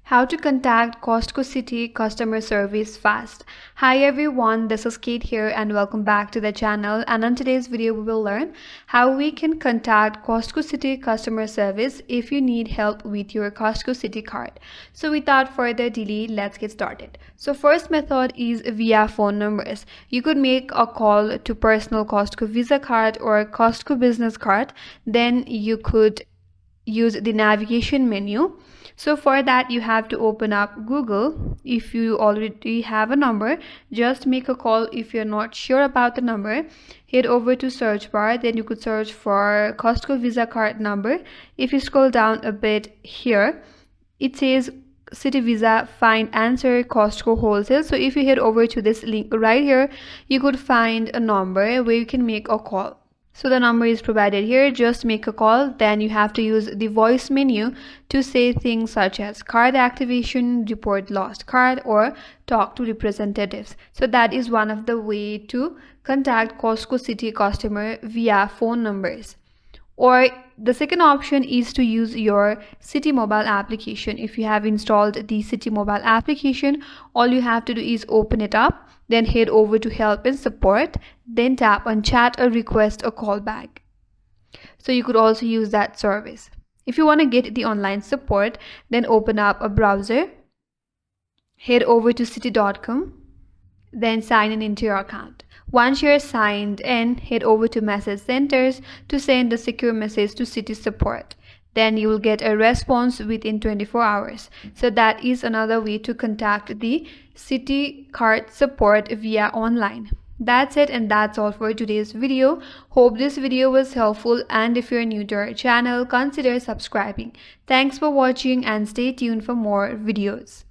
How to contact Costco Citi customer service fast. Hi everyone, this is Kate here and welcome back to the channel. And on today's video, we will learn how we can contact Costco Citi customer service if you need help with your Costco Citi card. So without further delay, let's get started. So first method is via phone numbers. You could make a call to personal Costco Visa card or Costco business card. Then you could use the navigation menu. So for that, you have to open up Google. If you already have a number, just make a call. If you're not sure about the number, head over to search bar. Then you could search for Costco Visa card number. If you scroll down a bit here, it says Citi Visa find answer Costco wholesale. So if you head over to this link right here, you could find a number where you can make a call. So the number is provided here. Just make a call. Then you have to use the voice menu to say things such as card activation, report lost card, or talk to representatives. So that is one of the way to contact Costco Citi customer via phone numbers. Or the second option is to use your Citi mobile application. If you have installed the Citi mobile application, all you have to do is open it up, then head over to help and support, then tap on chat or request a call back. So you could also use that service. If you want to get the online support, then open up a browser, head over to citi.com, then sign in into your account. Once you're signed in, head over to message centers to send a secure message to Citi support. Then you will get a response within 24 hours. So that is another way to contact the Citi card support via online. That's it, and that's all for today's video. Hope this video was helpful, and if you're new to our channel, consider subscribing. Thanks for watching and stay tuned for more videos.